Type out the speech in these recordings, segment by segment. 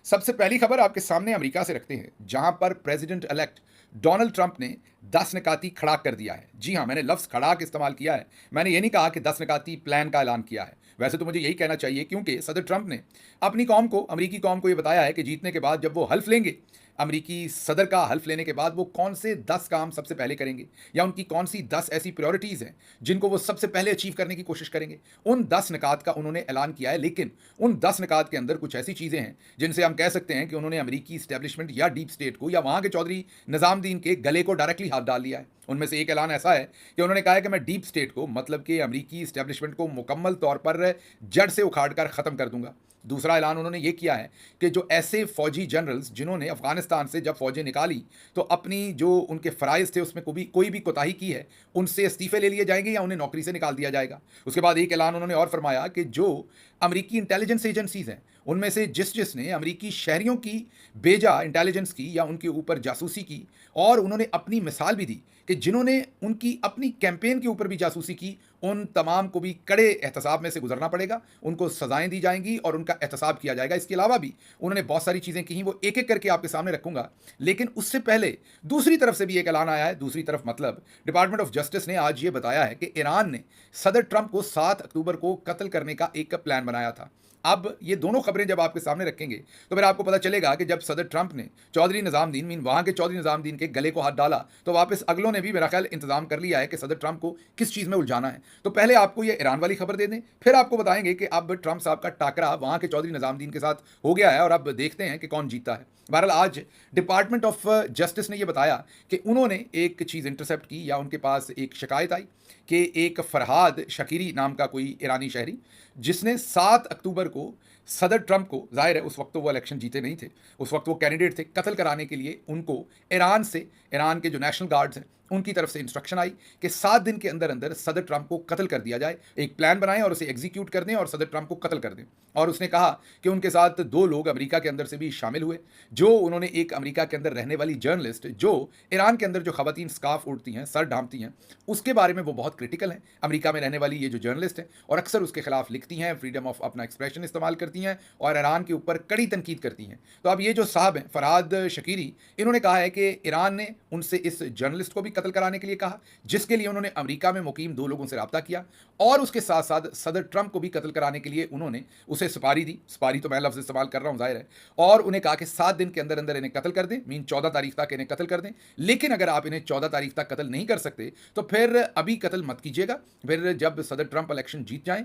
सबसे पहली खबर आपके सामने अमेरिका से रखते हैं, जहां पर प्रेसिडेंट इलेक्ट डोनाल्ड ट्रंप ने 10 निकाती खड़ाक कर दिया है। जी हां, मैंने लफ्ज़ खड़ाक इस्तेमाल किया है। मैंने ये नहीं कहा कि 10 निकाती प्लान का ऐलान किया है। वैसे तो मुझे यही कहना चाहिए, क्योंकि सदर ट्रंप ने अपनी कौम को, अमेरिकी कौम को ये बताया है कि जीतने के बाद जब वो हल्फ लेंगे, अमेरिकी सदर का हल्फ लेने के बाद वो कौन से 10 काम सबसे पहले करेंगे, या उनकी कौन सी 10 ऐसी प्रायोरिटीज़ हैं जिनको वो सबसे पहले अचीव करने की कोशिश करेंगे। उन 10 निकात का उन्होंने ऐलान किया है, लेकिन उन 10 निकात के अंदर कुछ ऐसी चीज़ें हैं जिनसे हम कह सकते हैं कि उन्होंने अमेरिकी इस्टेब्लिशमेंट या डीप स्टेट को, या वहाँ के चौधरी निज़ामुद्दीन के गले को डायरेक्टली हाथ डाल दिया है। उनमें से एक ऐलान ऐसा है कि उन्होंने कहा है कि मैं डीप स्टेट को, मतलब कि अमेरिकी इस्टेब्लिशमेंट को मुकम्मल तौर पर जड़ से उखाड़ कर ख़त्म कर दूंगा। दूसरा ऐलान उन्होंने ये किया है कि जो ऐसे फौजी जनरल्स जिन्होंने अफगानिस्तान से जब फौजें निकाली तो अपनी जो उनके फ़राइज़ थे उसमें कोई भी कोताही की है, उनसे इस्तीफ़े ले लिए जाएंगे या उन्हें नौकरी से निकाल दिया जाएगा। उसके बाद एक ऐलान उन्होंने और फरमाया कि जो अमेरिकी इंटेलिजेंस एजेंसीज़ हैं, उनमें से जिसने अमेरिकी शहरियों की बेजा इंटेलिजेंस की या उनके ऊपर जासूसी की, और उन्होंने अपनी मिसाल भी दी कि जिन्होंने उनकी अपनी कैंपेन के ऊपर भी जासूसी की, उन तमाम को भी कड़े एहतसाब में से गुजरना पड़ेगा, उनको सजाएं दी जाएंगी और उनका एहतसाब किया जाएगा। इसके अलावा भी उन्होंने बहुत सारी चीज़ें कहीं, वो एक एक करके आपके सामने रखूंगा। लेकिन उससे पहले दूसरी तरफ से भी एक ऐलान आया है। दूसरी तरफ मतलब डिपार्टमेंट ऑफ जस्टिस ने आज ये बताया है कि ईरान ने सदर ट्रंप को 7 अक्टूबर को कत्ल करने का एक प्लान बनाया था। अब ये दोनों खबरें जब आपके सामने रखेंगे तो फिर आपको पता चलेगा कि जब सदर ट्रंप ने चौधरी निज़ामुद्दीन, मीन वहाँ के चौधरी निज़ामुद्दीन के गले को हाथ डाला, तो वापस अगलों ने भी मेरा ख्याल इंतजाम कर लिया है कि सदर ट्रंप को किस चीज़ में उलझाना है। तो पहले आपको ये ईरान वाली खबर दे दें, फिर आपको बताएंगे कि अब ट्रंप साहब का टाकरा वहाँ के चौधरी निज़ामुद्दीन के साथ हो गया है और अब देखते हैं कि कौन जीतता है। बहरहाल आज डिपार्टमेंट ऑफ जस्टिस ने यह बताया कि उन्होंने एक चीज़ इंटरसेप्ट की, या उनके पास एक शिकायत आई कि एक फरहाद शकीरी नाम का कोई ईरानी शहरी, जिसने 7 अक्टूबर को सदर ट्रंप को, जाहिर है उस वक्त तो वो इलेक्शन जीते नहीं थे, उस वक्त वो कैंडिडेट थे, कत्ल कराने के लिए उनको ईरान के जो नेशनल गार्ड्स हैं उनकी तरफ से इंस्ट्रक्शन आई कि 7 दिन के अंदर अंदर सदर ट्रंप को कत्ल कर दिया जाए। एक प्लान बनाएं और उसे एग्जीक्यूट कर दें और सदर ट्रंप को कत्ल कर दें। और उसने कहा कि उनके साथ 2 लोग अमेरिका के अंदर से भी शामिल हुए, जो उन्होंने एक अमेरिका के अंदर रहने वाली जर्नलिस्ट, जो ईरान के अंदर जो खवातीन स्कार्फ उड़ती हैं, सर ढांपती हैं, उसके बारे में वो बहुत क्रिटिकल हैं। अमेरिका में रहने वाली ये जो जर्नलिस्ट है और अक्सर उसके खिलाफ लिखती हैं, फ्रीडम ऑफ अपना एक्सप्रेशन इस्तेमाल करती हैं और ईरान के ऊपर कड़ी तनकीद करती हैं। तो अब ये जो साहब हैं फरहाद शकीरी, इन्होंने कहा है कि ईरान ने उनसे इस जर्नलिस्ट को भी कत्ल कराने के लिए कहा, जिसके लिए उन्होंने अमेरिका में मुकीम 2 लोगों से रब्ता किया, और उसके साथ साथ सदर ट्रंप को भी कत्ल कराने के लिए उन्होंने उसे सुपारी दी। सुपारी तो मैं लफ्ज़ इस्तेमाल कर रहा हूँ, जाहिर है। और उन्हें कहा कि 7 दिन के अंदर अंदर इन्हें कत्ल कर दें, मीन 14 तारीख तक इन्हें कत्ल कर दें। लेकिन अगर आप इन्हें 14 तारीख तक कत्ल नहीं कर सकते तो फिर अभी कत्ल मत कीजिएगा। फिर जब सदर ट्रंप इलेक्शन जीत जाएं,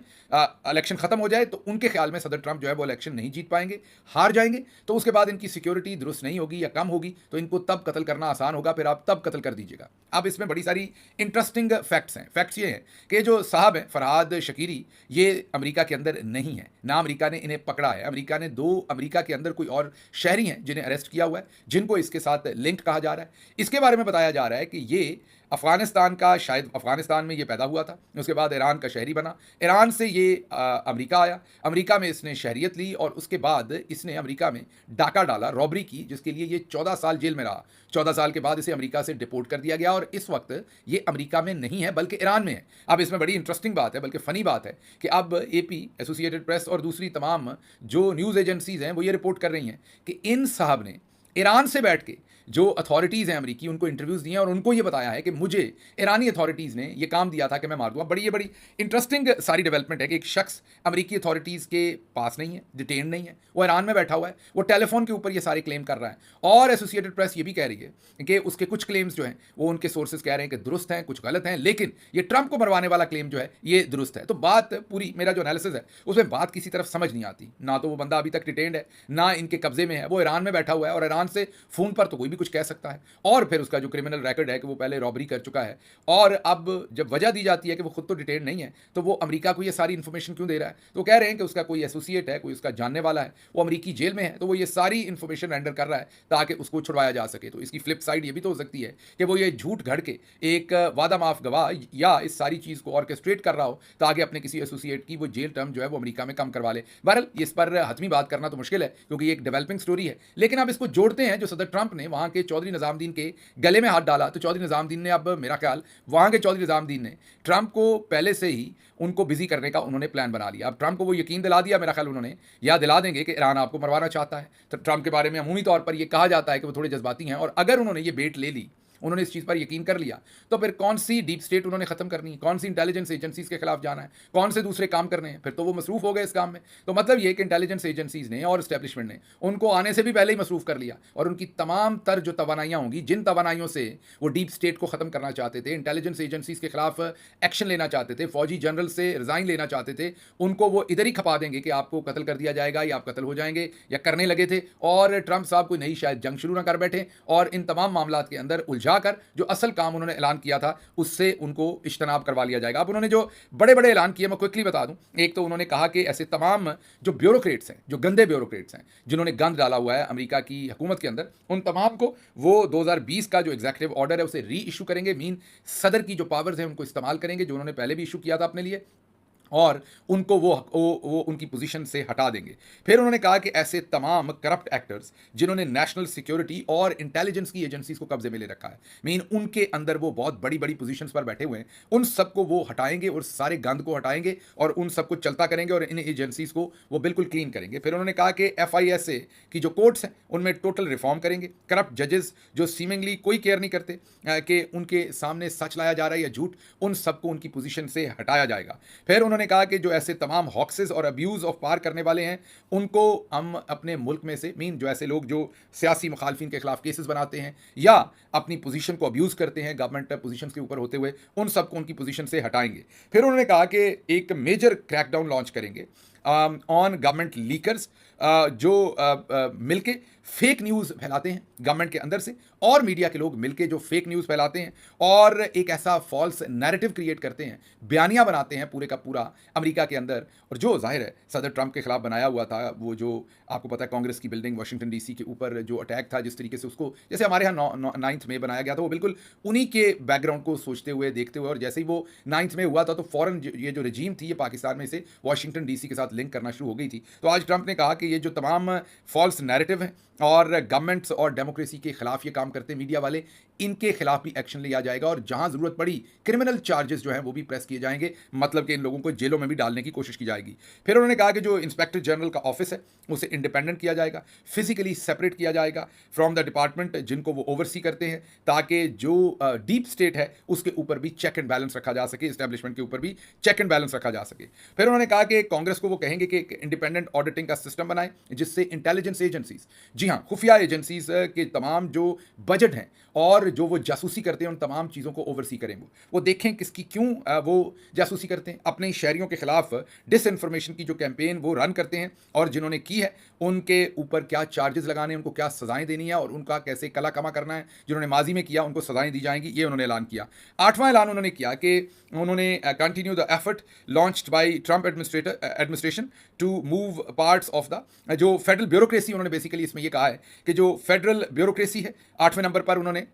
इलेक्शन ख़त्म हो जाए, तो उनके ख्याल में सदर ट्रंप जो है वो इलेक्शन नहीं जीत पाएंगे, हार जाएंगे, तो उसके बाद इनकी सिक्योरिटी दुरुस्त नहीं होगी या कम होगी, तो इनको तब कत्ल करना आसान होगा, फिर आप तब कत्ल कर दीजिएगा। अब इसमें बड़ी सारी इंटरेस्टिंग फैक्ट्स हैं। फैक्ट्स ये हैं कि जो साहब हैं फरहाद शकीरी, ये अमेरिका के अंदर नहीं है, ना अमेरिका ने इन्हें पकड़ा है। अमेरिका ने 2 अमेरिका के अंदर कोई और शहरी हैं जिन्हें अरेस्ट किया हुआ है, जिनको इसके साथ लिंक कहा जा रहा है। इसके बारे में बताया जा रहा है कि ये अफ़गानिस्तान का, शायद अफ़गानिस्तान में ये पैदा हुआ था, उसके बाद ईरान का शहरी बना, ईरान से ये अमेरिका आया, अमेरिका में इसने शहरियत ली और उसके बाद इसने अमेरिका में डाका डाला, रॉबरी की, जिसके लिए ये 14 साल जेल में रहा। 14 साल के बाद इसे अमेरिका से डिपोर्ट कर दिया गया और इस वक्त ये अमेरिका में नहीं है बल्कि ईरान में है। अब इसमें बड़ी इंटरेस्टिंग बात है, बल्कि फ़नी बात है कि अब एपी, एसोसिएटेड प्रेस और दूसरी तमाम जो न्यूज़ एजेंसीज़ हैं वो ये रिपोर्ट कर रही हैं कि इन साहब ने ईरान से बैठ के जो अथॉरिटीज़ हैं अमेरिकी, उनको इंटरव्यूज़ दिए हैं और उनको ये बताया है कि मुझे ईरानी अथॉरिटीज़ ने ये काम दिया था कि मैं मार दूँगा। ये बड़ी इंटरेस्टिंग सारी डेवलपमेंट है कि एक शख्स अमेरिकी अथॉरिटीज़ के पास नहीं है, डिटेन नहीं है, वो ईरान में बैठा हुआ है, वो टेलीफोन के ऊपर ये सारे क्लेम कर रहा है। और एसोसिएटेड प्रेस ये भी कह रही है कि उसके कुछ क्लेम्स जो हैं वो उनके सोर्सेज कह रहे हैं कि दुरुस्त हैं, कुछ गलत हैं, लेकिन ये ट्रंप को मरवाने वाला क्लेम जो है ये दुरुस्त है। तो बात पूरी, मेरा जो एनालिसिस है उसमें बात किसी तरफ समझ नहीं आती। ना तो वो बंदा अभी तक डिटेन्ड है, ना इनके कब्जे में है, वो ईरान में बैठा हुआ है और ईरान से फ़ोन पर तो कोई भी कुछ कह सकता है। और फिर उसका जो क्रिमिनल रिकॉर्ड है कि वो पहले रॉबरी कर चुका है, और अब जब वजह दी जाती है कि वो खुद तो डिटेन नहीं है, तो वो अमेरिका को ये सारी इन्फॉर्मेशन क्यों दे रहा है? तो कह रहे हैं कि उसका कोई एसोसिएट है, कोई उसका जानने वाला है, वो अमेरिकी जेल में है, तो वो ये सारी इन्फॉर्मेशन रेंडर कर रहा है ताकि उसको छुड़वाया जा सके। तो इसकी फ्लिप साइड ये भी तो हो सकती है कि वो ये झूठ घड़ के एक वादा माफ गवाह या इस सारी चीज़ को ऑर्केस्ट्रेट कर रहा हो ताकि अपने किसी एसोसिएट की वो जेल टर्म जो है वो अमेरिका में कम करवा ले। बहरहाल इस पर हतमी बात करना तो मुश्किल है क्योंकि ये एक डेवलपिंग स्टोरी है, लेकिन अब इसको जोड़ते हैं जो सदर ट्रंप ने वहाँ वहाँ के चौधरी निज़ामुद्दीन के गले में हाथ डाला, तो चौधरी निज़ामुद्दीन ने, अब मेरा ख्याल वहाँ के चौधरी निज़ामुद्दीन ने ट्रंप को पहले से ही उनको बिजी करने का उन्होंने प्लान बना लिया। अब ट्रंप को वो यकीन दिला दिया, मेरा ख्याल उन्होंने, या दिला देंगे कि ईरान आपको मरवाना चाहता है। तो ट्रंप के बारे में अमूमी तौर पर ये कहा जाता है कि वो थोड़े जज्बाती हैं, और अगर उन्होंने ये बेट ले ली, उन्होंने इस चीज़ पर यकीन कर लिया, तो फिर कौन सी डीप स्टेट उन्होंने ख़त्म करनी है, कौन सी इंटेलिजेंस एजेंसीज़ के खिलाफ जाना है, कौन से दूसरे काम करने हैं, फिर तो वो मसरूफ़ हो गए इस काम में। तो मतलब ये कि इंटेलिजेंस एजेंसीज़ ने और इस्टेब्लिशमेंट ने उनको आने से भी पहले ही मसरूफ़ कर लिया, और उनकी तमाम तर जो तवानाइयाँ होंगी, जिन तवानाइयों से वो डीप स्टेट को ख़त्म करना चाहते थे, इंटेलिजेंस एजेंसीज़ के खिलाफ एक्शन लेना चाहते थे, फौजी जनरल से रिज़ाइन लेना चाहते थे, उनको वो इधर ही खपा देंगे कि आपको कत्ल कर दिया जाएगा या आप कत्ल हो जाएंगे, या करने लगे थे। और ट्रंप साहब कोई नई शायद जंग शुरू ना कर बैठे, और इन तमाम मामलात के अंदर उलझा कर जो असल काम उन्होंने ऐलान किया था उससे उनको इज्तनाब करवा लिया जाएगा। अब उन्होंने जो बड़े बड़े ऐलान किए, मैं क्विकली बता दूं। एक तो उन्होंने कहा कि ऐसे तमाम जो ब्यूरोक्रेट्स हैं, जो गंदे ब्यूरोक्रेट्स हैं, जिन्होंने गंद डाला हुआ है अमेरिका की हुकूमत के अंदर, उन तमाम को वो 2020 का जो एग्जीक्यूटिव ऑर्डर है उसे री इशू करेंगे। मीन सदर की जो पावर्स हैं उनको इस्तेमाल करेंगे जो उन्होंने पहले भी इशू किया था अपने लिए, और उनको वो उनकी पोजीशन से हटा देंगे। फिर उन्होंने कहा कि ऐसे तमाम करप्ट एक्टर्स जिन्होंने नेशनल सिक्योरिटी और इंटेलिजेंस की एजेंसीज को कब्जे में ले रखा है, मीन उनके अंदर वो बहुत बड़ी बड़ी पोजीशंस पर बैठे हुए हैं, उन सबको वो हटाएंगे और सारे गंद को हटाएंगे और उन सबको चलता करेंगे और इन एजेंसीज को वो बिल्कुल क्लीन करेंगे। फिर उन्होंने कहा कि FISA की जो कोर्ट्स हैं उनमें टोटल रिफॉर्म करेंगे। करप्ट जजेस जो सीमिंगली कोई केयर नहीं करते कि उनके सामने सच लाया जा रहा है या झूठ, उन सबको उनकी पोजीशन से हटाया जाएगा। फिर उन्होंने कहा कि जो ऐसे तमाम हॉक्सेस और अब्यूज़ ऑफ पावर करने वाले हैं उनको हम अपने मुल्क में से, मीन जो ऐसे लोग जो सियासी मुखालफिन के खिलाफ केसेस बनाते हैं या अपनी पोजीशन को अब्यूज़ करते हैं गवर्नमेंट पोजीशंस के ऊपर होते हुए, उन सबको उनकी पोजीशन से हटाएंगे। फिर उन्होंने कहा कि एक मेजर क्रैकडाउन लॉन्च करेंगे ऑन गवर्नमेंट लीकर्स जो मिलके फेक न्यूज़ फैलाते हैं गवर्नमेंट के अंदर से, और मीडिया के लोग मिलके जो फेक न्यूज़ फैलाते हैं और एक ऐसा फॉल्स नैरेटिव क्रिएट करते हैं, बयानिया बनाते हैं पूरे का पूरा अमेरिका के अंदर, और जो जाहिर है सदर ट्रंप के खिलाफ बनाया हुआ था, वो जो आपको पता है कांग्रेस की बिल्डिंग वाशिंगटन DC के ऊपर जो अटैक था, जिस तरीके से उसको जैसे हमारे यहाँ 9 मई बनाया गया था, वो बिल्कुल उन्हीं के बैकग्राउंड को सोचते हुए देखते हुए, और जैसे ही वो 9 मई हुआ था तो फ़ौरन ये जो रजीम थी ये पाकिस्तान में से वाशिंगटन DC के साथ लिंक करना शुरू हो गई थी। तो आज ट्रंप ने कहा कि ये जो तमाम फॉल्स नैरेटिव हैं और गवर्नमेंट्स और डेमोक्रेसी के खिलाफ ये काम करते हैं मीडिया वाले, इनके खिलाफ भी एक्शन लिया जाएगा, और जहां जरूरत पड़ी क्रिमिनल चार्जेस जो हैं वो भी प्रेस किए जाएंगे, मतलब कि इन लोगों को जेलों में भी डालने की कोशिश की जाएगी। फिर उन्होंने कहा कि जो इंस्पेक्टर जनरल का ऑफिस है उसे इंडिपेंडेंट किया जाएगा, फिजिकली सेपरेट किया जाएगा फ्रॉम द डिपार्टमेंट जिनको वो ओवरसी करते हैं, ताकि जो डीप स्टेट है उसके ऊपर भी चेक एंड बैलेंस रखा जा सके, इस्टेब्लिशमेंट के ऊपर भी चेक एंड बैलेंस रखा जा सके। फिर उन्होंने कहा कि कांग्रेस को वो कहेंगे कि एक इंडिपेंडेंट ऑडिटिंग का सिस्टम बनाए जिससे इंटेलिजेंस एजेंसीज, जी हाँ, खुफिया एजेंसीज के तमाम जो बजट हैं और जो वो जासूसी करते हैं उन तमाम चीज़ों को ओवरसी करेंगे। वो देखें किसकी क्यों वो जासूसी करते हैं, अपने शहरियों के खिलाफ डिसइंफॉर्मेशन की जो कैंपेन वो रन करते हैं, और जिन्होंने की है उनके ऊपर क्या चार्जेस लगाने हैं, उनको क्या सजाएं देनी है और उनका कैसे कला कमा करना है। जिन्होंने माजी में किया उनको सजाएं दी जाएंगी, ये उन्होंने ऐलान किया। 8वां ऐलान उन्होंने किया कि उन्होंने continue the effort launched by Trump administration to move parts of the जो फेडरल ब्यूरोक्रेसी, उन्होंने बेसिकली इसमें यह कहा है कि जो फेडरल ब्यूरोक्रेसी है 8वें नंबर पर उन्होंने,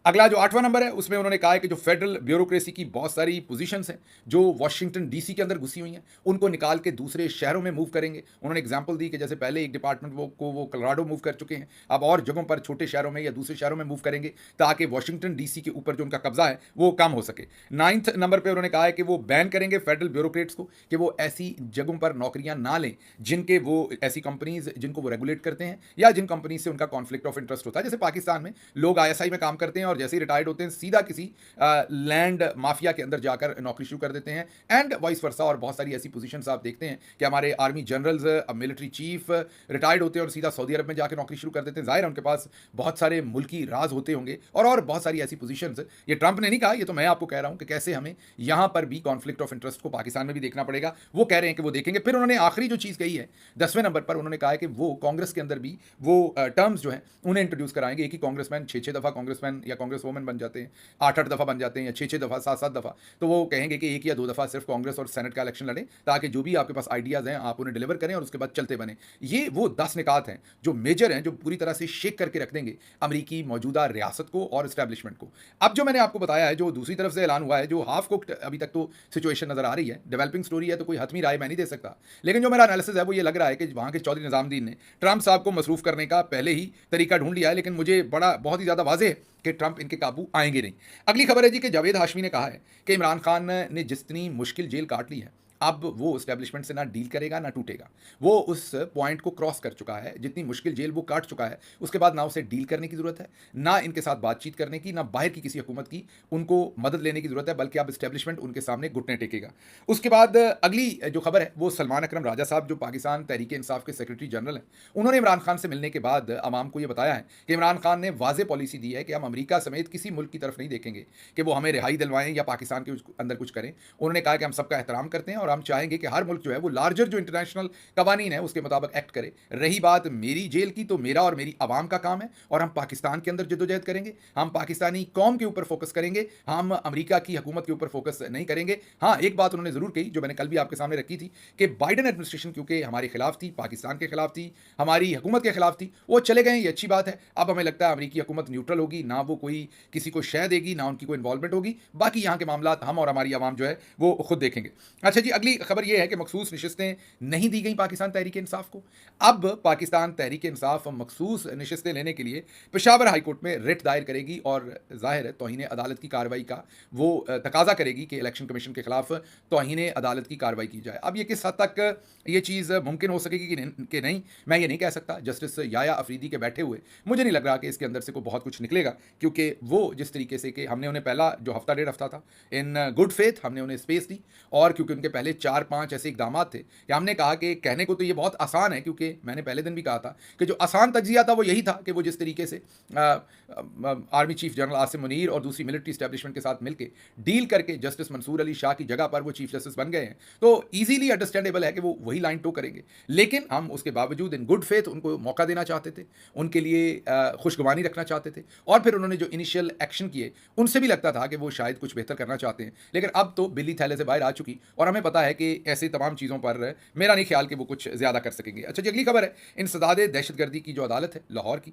अगला जो 8वां नंबर है उसमें उन्होंने कहा है कि जो फेडरल ब्यूरोक्रेसी की बहुत सारी पोजीशंस हैं जो वाशिंगटन DC के अंदर घुसी हुई हैं उनको निकाल के दूसरे शहरों में मूव करेंगे। उन्होंने एग्जांपल दी कि जैसे पहले एक डिपार्टमेंट वो कोलोराडो मूव कर चुके हैं, अब और जगहों पर छोटे शहरों में या दूसरे शहरों में मूव करेंगे ताकि वाशिंगटन DC के ऊपर जो उनका कब्जा है वो कम हो सके। 9th नंबर पर उन्होंने कहा है कि वो बैन करेंगे फेडरल ब्यूरोक्रेट्स को कि वो ऐसी जगहों पर नौकरियां ना लें जिनके वो ऐसी कंपनीज जिनको वो रेगुलेट करते हैं या जिन कंपनी से उनका कॉन्फ्लिक्ट ऑफ इंटरेस्ट होता है। जैसे पाकिस्तान में लोग ISI में काम करते हैं और जैसे ही रिटायर्ड होते हैं सीधा किसी लैंड माफिया के अंदर जाकर नौकरी शुरू कर देते हैं, एंड वाइस वर्सा। और बहुत सारी ऐसी पोजीशंस आप देखते हैं कि हमारे army generals, military chief retired होते हैं और सीधा सऊदी अरब में जाकर नौकरी शुरू कर देते हैं। जाहिर है उनके पास बहुत सारे मुल्की राज होते होंगे और बहुत सारी ऐसी पोजीशंस। ये ट्रंप ने नहीं कहा, ये तो मैं आपको कह रहा हूं कि कैसे हमें यहां पर भी कॉन्फ्लिक्ट ऑफ इंटरेस्ट को पाकिस्तान में भी देखना पड़ेगा। वो कह रहे हैं कि वो देखेंगे। फिर उन्होंने आखिरी जो चीज़ कही है 10वें नंबर पर, उन्होंने कहा है कि वो कांग्रेस के अंदर भी वो टर्म्स जो हैं उन्हें इंट्रोड्यूस कराएंगे। एक ही कांग्रेसमैन 6-6 दफ़ा कांग्रेसमैन या कांग्रेस वोमेन बन जाते हैं, 8-8 दफ़ा बन जाते हैं या 6-6 दफ़ा, 7-7 दफ़ा, तो वो कहेंगे कि 1 या 2 दफ़ा सिर्फ कांग्रेस और सेनेट का इलेक्शन लड़ें, ताकि जो भी आपके पास आइडियाज़ हैं, आप उन्हें डिलीवर करें और उसके बाद चलते बनें। ये वो 10 निकात हैं, जो मेजर हैं, जो पूरी तरह से शेक करके रख देंगे अमरीकी मौजूदा रियासत को और एस्टैब्लिशमेंट को। अब जो मैंने आपको बताया है, जो दूसरी तरफ से ऐलान हुआ है, जो हाफ कुक्ड अभी तक तो सिचुएशन नज़र आ रही है, डेवलपिंग स्टोरी है, तो कोई हतमी राय मैं नहीं दे सकता। लेकिन जो मेरा एनालिसिस है, वो ये लग रहा है कि वहाँ के चौधरी निज़ामुद्दीन ने ट्रंप साहब को मसरूफ़ करने का पहले ही तरीका ढूँढ लिया है, लेकिन मुझे बहुत ही ज़्यादा वाज़ेह है कि ट्रंप इनके काबू आएँगे नहीं। अगली खबर है जी कि जावेद हाशमी ने कहा है कि इमरान खान ने जितनी मुश्किल जेल काट ली है, अब वो एस्टैब्लिशमेंट से ना डील करेगा ना टूटेगा। वो उस पॉइंट को क्रॉस कर चुका है, जितनी मुश्किल जेल वो काट चुका है, उसके बाद ना उसे डील करने की ज़रूरत है, ना इनके साथ बातचीत करने की, ना बाहर की किसी हुकूमत की उनको मदद लेने की ज़रूरत है, बल्कि अब एस्टैब्लिशमेंट उनके सामने घुटने टेकेगा। उसके बाद अगली जो खबर है, वो सलमान अकरम राजा साहब, जो पाकिस्तान तहरीक इंसाफ के सेक्रेटरी जनरल हैं, उन्होंने इमरान खान से मिलने के बाद अवाम को ये बताया है कि इमरान खान ने वाज़ेह पॉलिसी दी है कि हम अमेरिका समेत किसी मुल्क की तरफ नहीं देखेंगे कि वो हमें रिहाई दिलवाएं या पाकिस्तान के अंदर कुछ करें। उन्होंने कहा कि हम सबका एहतराम करते हैं और हम चाहेंगे कि हर मुल्क जो है वो लार्जर जो इंटरनेशनल कवानीन है उसके मुताबिक एक्ट करे। रही बात मेरी जेल की, तो मेरा और मेरी आवाम का काम है और हम पाकिस्तान के अंदर जद्दोजहद करेंगे, हम पाकिस्तानी कौम के ऊपर फोकस करेंगे, हम अमेरिका की हुकूमत के ऊपर फोकस नहीं करेंगे। हाँ, एक बात उन्होंने ज़रूर कही, जो मैंने कल भी आपके सामने रखी थी, कि बाइडन एडमिनिस्ट्रेशन क्योंकि हमारे खिलाफ थी, पाकिस्तान के खिलाफ थी, हमारी हुकूमत के खिलाफ थी, वो चले गए, ये अच्छी बात है। अब हमें लगता है अमेरिकी हुकूमत न्यूट्रल होगी, ना वो कोई किसी को शय देगी, ना उनकी कोई इन्वॉल्वमेंट होगी। बाकी यहाँ के मामला हम और हमारी आवाम जो है वो खुद देखेंगे। अच्छा जी, अगली खबर ये है कि मखसूस नशिस्तें नहीं दी गई पाकिस्तान तहरीक इंसाफ को। अब पाकिस्तान तहरीक इंसाफ मखसूस नशिस्तें लेने के लिए पेशावर हाई कोर्ट में रिट दायर करेगी और ज़ाहिर है तौहीन अदालत की कार्रवाई का वो तकाजा करेगी कि इलेक्शन कमीशन के खिलाफ तौहीन अदालत की कार्रवाई की जाए। अब ये किस हद तक ये चीज़ मुमकिन हो सकेगी कि नहीं, मैं ये नहीं कह सकता। जस्टिस याया अफरीदी के बैठे हुए मुझे नहीं लग रहा कि इसके अंदर से कोई बहुत कुछ निकलेगा, क्योंकि वो जिस तरीके से कि हमने उन्हें पहला जो हफ्ता डेढ़ हफ्ता था इन गुड फेथ हमने उन्हें स्पेस दी, और क्योंकि उनके पहले 4-5 ऐसे इकदाम थे कि हमने कहा कि कहने को तो ये बहुत आसान है, क्योंकि मैंने पहले दिन भी कहा था कि जो आसान तज्जिया था वो यही था कि वो जिस तरीके से army chief general Asim Munir और दूसरी मिलिट्री इस्टेब्लिशमेंट के साथ मिलकर डील करके जस्टिस मंसूर अली शाह की जगह पर वो चीफ जस्टिस बन गए हैं, तो ईजीली अंडरस्टैंडेबल है कि वो वही लाइन टो करेंगे। लेकिन हम उसके बावजूद इन गुड फेथ उनको मौका देना चाहते थे, उनके लिए खुशगवानी रखना चाहते थे, और फिर उन्होंने जो इनिशियल एक्शन किए उनसे भी लगता था कि वो शायद कुछ बेहतर करना चाहते हैं। लेकिन अब तो बिल्ली थैले से बाहर आ चुकी और हमें पता है कि ऐसी तमाम चीज़ों पर मेरा नहीं ख्याल कि वो कुछ ज़्यादा कर सकेंगे। अच्छा जी, अगली खबर है इंसदाद दहशतगर्दी की जो अदालत है लाहौर की,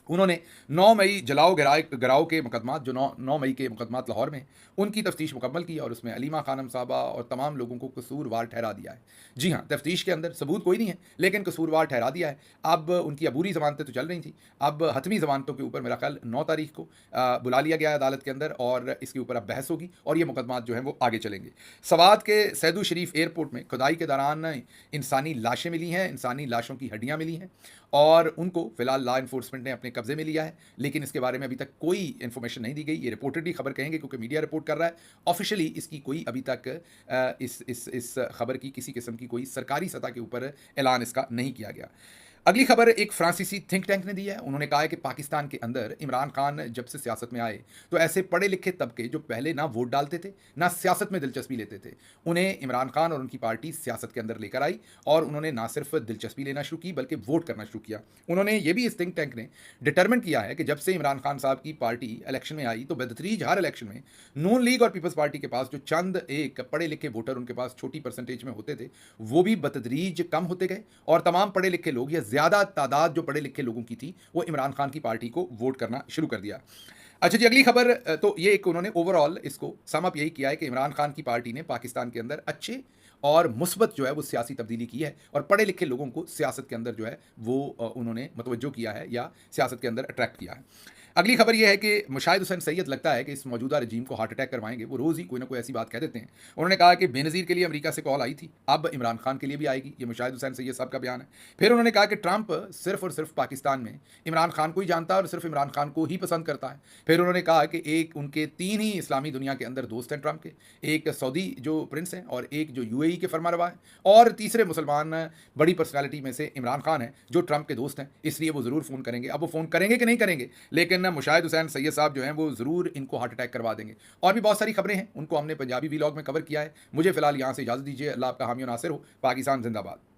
उन्होंने 9 मई जलाओ गिराओ के मुकदमात, जो 9 मई के मुकदमात लाहौर में, उनकी तफ्तीश मुकम्मल की और उसमें अलीमा खानम साहबा और तमाम लोगों को कसूरवार ठहरा दिया है। जी हाँ, तफ्तीश के अंदर सबूत कोई नहीं है, लेकिन कसूरवार ठहरा दिया है। अब उनकी अबूरी ज़मानतें तो चल रही थी, अब हतमी ज़मानतों के ऊपर मेरा ख्याल 9 तारीख को बुला लिया गया है अदालत के अंदर, और इसके ऊपर अब बहस होगी और ये मुकदमात जो हैं वो आगे चलेंगे। सवात के सैदू शरीफ एयरपोर्ट में खुदाई के दौरान इंसानी लाशें मिली हैं, इंसानी लाशों की हड्डियाँ मिली हैं, और उनको फिलहाल लॉ इन्फोर्समेंट ने अपने कब्जे में लिया है, लेकिन इसके बारे में अभी तक कोई इन्फॉर्मेशन नहीं दी गई। ये रिपोर्टेड ही खबर कहेंगे क्योंकि मीडिया रिपोर्ट कर रहा है, ऑफिशियली इसकी कोई अभी तक इस खबर की किसी किस्म की कोई सरकारी सतह के ऊपर ऐलान इसका नहीं किया गया। अगली खबर एक फ्रांसीसी थिंक टैंक ने दी है। उन्होंने कहा है कि पाकिस्तान के अंदर इमरान खान जब से सियासत में आए, तो ऐसे पढ़े लिखे तबके जो पहले ना वोट डालते थे ना सियासत में दिलचस्पी लेते थे, उन्हें इमरान खान और उनकी पार्टी सियासत के अंदर लेकर आई, और उन्होंने ना सिर्फ दिलचस्पी लेना शुरू की बल्कि वोट करना शुरू किया। उन्होंने ये भी इस थिंक टैंक ने डिटरमिन किया है कि जब से इमरान खान साहब की पार्टी इलेक्शन में आई, तो बदतरीज हर इलेक्शन में नून लीग और पीपल्स पार्टी के पास जो चंद एक पढ़े लिखे वोटर उनके पास छोटी परसेंटेज में होते थे, वो भी बतदरीज कम होते गए, और तमाम पढ़े लिखे लोग या ज़्यादा तादाद जो पढ़े लिखे लोगों की थी वो इमरान खान की पार्टी को वोट करना शुरू कर दिया। अच्छा जी, अगली खबर, तो ये एक उन्होंने ओवरऑल इसको सम अप यही किया है कि इमरान खान की पार्टी ने पाकिस्तान के अंदर अच्छे और मुस्बत जो है वो सियासी तब्दीली की है, और पढ़े लिखे लोगों को सियासत के अंदर जो है वो उन्होंने मतवज्जो किया है या सियासत के अंदर अट्रैक्ट किया है। अगली खबर यह है कि मुशाहिद हुसैन सैयद लगता है कि इस मौजूदा रजीम को हार्ट अटैक करवाएंगे। वो रोज़ ही कोई ना कोई ऐसी बात कह देते हैं। उन्होंने कहा कि बेनज़ीर के लिए अमेरिका से कॉल आई थी, अब इमरान खान के लिए भी आएगी। ये मुशाहिद हुसैन सैयद साहब का बयान है। फिर उन्होंने कहा कि ट्रंप सिर्फ और सिर्फ पाकिस्तान में इमरान खान को ही जानता है और सिर्फ इमरान खान को ही पसंद करता है। फिर उन्होंने कहा कि एक उनके 3 ही इस्लामी दुनिया के अंदर दोस्त हैं ट्रंप के, एक सऊदी जो प्रिंस हैं, और एक जो यूएई के फरमारवा हैं, और तीसरे मुसलमान बड़ी पर्सनैलिटी में से इमरान खान है जो ट्रंप के दोस्त हैं, इसलिए वो ज़रूर फ़ोन करेंगे। अब वो फ़ोन करेंगे कि नहीं करेंगे, लेकिन मुशाहिद हुसैन सैयद साहब जो हैं वो ज़रूर इनको हार्ट अटैक करवा देंगे। और भी बहुत सारी खबरें हैं, उनको हमने पंजाबी व्लॉग में कवर किया है। मुझे फिलहाल यहाँ से इजाज़त दीजिए। अल्लाह आपका हामी और नासिर हो। पाकिस्तान जिंदाबाद।